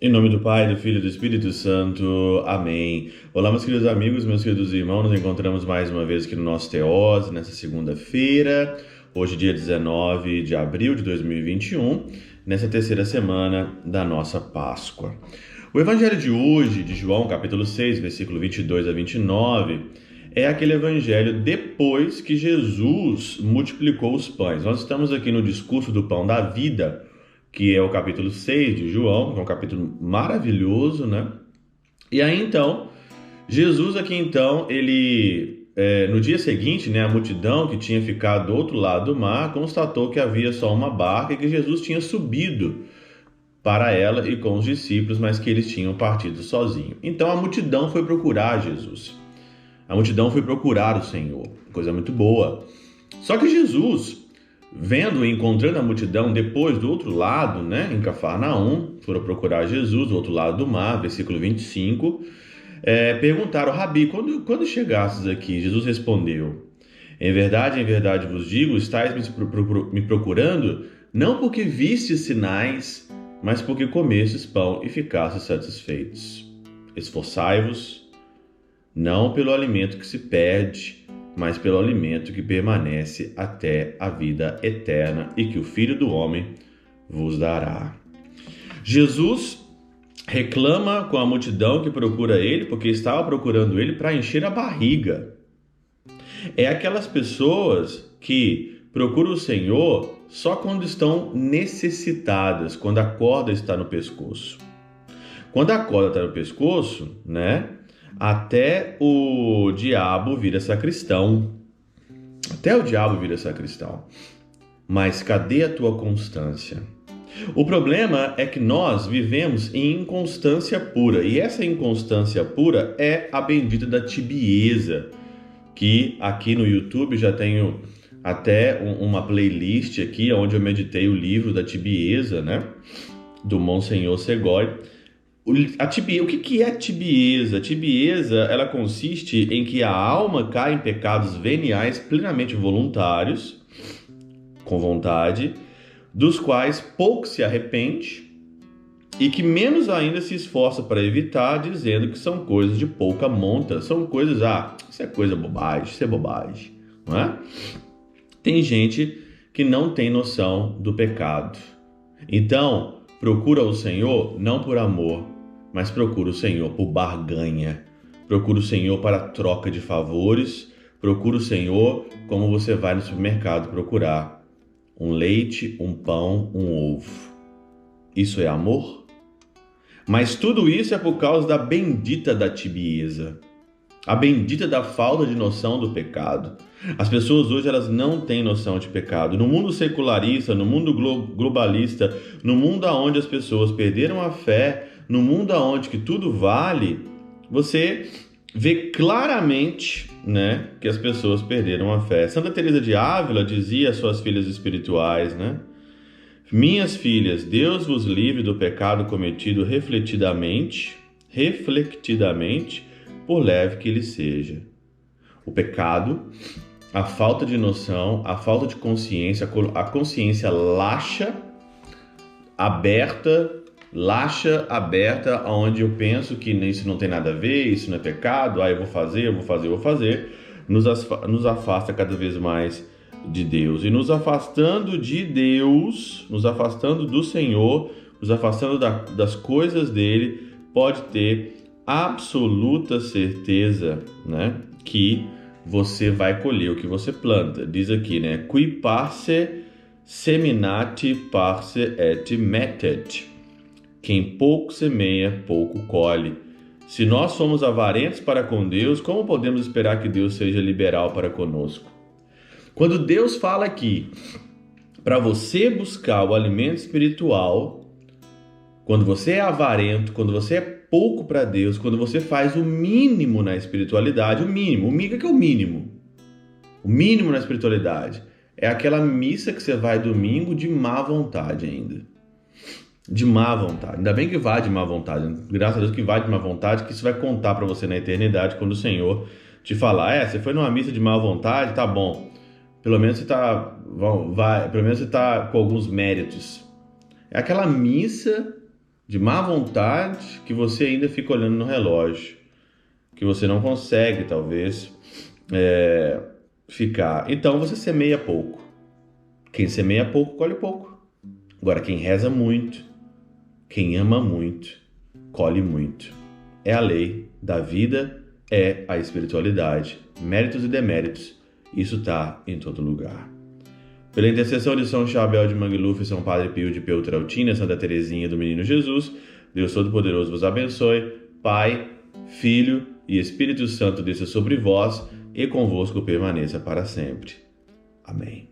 Em nome do Pai, do Filho e do Espírito Santo. Amém. Olá, meus queridos amigos, meus queridos irmãos. Nos encontramos mais uma vez aqui no nosso Teose, nessa segunda-feira, hoje dia 19 de abril de 2021, nessa terceira semana da nossa Páscoa. O evangelho de hoje, de João, capítulo 6, versículo 22 a 29, é aquele evangelho depois que Jesus multiplicou os pães. Nós estamos aqui no discurso do pão da vida, que é o capítulo 6 de João, que é um capítulo maravilhoso, né? E aí, então, Jesus aqui, então, no dia seguinte, né, a multidão que tinha ficado do outro lado do mar constatou que havia só uma barca e que Jesus tinha subido para ela e com os discípulos, mas que eles tinham partido sozinho. Então, a multidão foi procurar Jesus. A multidão foi procurar o Senhor, coisa muito boa. Só que Jesus, vendo e encontrando a multidão depois do outro lado, né, em Cafarnaum, foram procurar Jesus do outro lado do mar, versículo 25, perguntaram: Rabi, quando chegastes aqui? Jesus respondeu: em verdade vos digo, estáis me procurando, não porque vistes sinais, mas porque comestes pão e ficastes satisfeitos. Esforçai-vos, não pelo alimento que se perde, mas pelo alimento que permanece até a vida eterna e que o Filho do Homem vos dará. Jesus reclama com a multidão que procura ele, porque estava procurando ele para encher a barriga. É aquelas pessoas que procuram o Senhor só quando estão necessitadas, quando a corda está no pescoço. Quando a corda está no pescoço, né? Até o diabo vira sacristão. Até o diabo vira sacristão. Mas cadê a tua constância? O problema é que nós vivemos em inconstância pura. E essa inconstância pura é a bendita da tibieza. Que aqui no YouTube já tenho até uma playlist aqui, onde eu meditei o livro da tibieza, né? Do Monsenhor Segói. O que é tibieza? A tibieza, ela consiste em que a alma cai em pecados veniais plenamente voluntários, com vontade, dos quais pouco se arrepende e que menos ainda se esforça para evitar, dizendo que são coisas de pouca monta, são coisas, isso é coisa bobagem, isso é bobagem, não é? Tem gente que não tem noção do pecado. Então, procura o Senhor não por amor, mas procura o Senhor por barganha. Procura o Senhor para troca de favores. Procura o Senhor como você vai no supermercado procurar um leite, um pão, um ovo. Isso é amor? Mas tudo isso é por causa da bendita da tibieza. A bendita da falta de noção do pecado. As pessoas hoje, elas não têm noção de pecado. No mundo secularista, no mundo globalista, no mundo onde as pessoas perderam a fé, no mundo onde que tudo vale, você vê claramente, né, que as pessoas perderam a fé. Santa Teresa de Ávila dizia às suas filhas espirituais, né? Minhas filhas, Deus vos livre do pecado cometido refletidamente, por leve que ele seja. O pecado, a falta de noção, a falta de consciência, a consciência laxa, aberta, onde eu penso que isso não tem nada a ver, isso não é pecado, eu vou fazer, nos afasta cada vez mais de Deus. E nos afastando de Deus, nos afastando do Senhor, nos afastando das coisas dele, pode ter absoluta certeza, né, que você vai colher o que você planta. Diz aqui, né? Qui parce seminati parce et mettet. Quem pouco semeia, pouco colhe. Se nós somos avarentos para com Deus, como podemos esperar que Deus seja liberal para conosco? Quando Deus fala aqui para você buscar o alimento espiritual, quando você é avarento, quando você é pouco para Deus, quando você faz o mínimo na espiritualidade, o mínimo que é o mínimo? O mínimo na espiritualidade é aquela missa que você vai domingo de má vontade ainda. De má vontade. Ainda bem que vai de má vontade. Graças a Deus que vai de má vontade, que isso vai contar para você na eternidade quando o Senhor te falar: você foi numa missa de má vontade, tá bom. Pelo menos você tá com alguns méritos. É aquela missa de má vontade, que você ainda fica olhando no relógio, que você não consegue, talvez, ficar. Então você semeia pouco. Quem semeia pouco, colhe pouco. Agora, quem reza muito, quem ama muito, colhe muito. É a lei da vida, é a espiritualidade. Méritos e deméritos, isso está em todo lugar. Pela intercessão de São Chabel de Mangluf, São Padre Pio de Peltrautina, Santa Teresinha do Menino Jesus, Deus Todo-Poderoso vos abençoe. Pai, Filho e Espírito Santo desça sobre vós e convosco permaneça para sempre. Amém.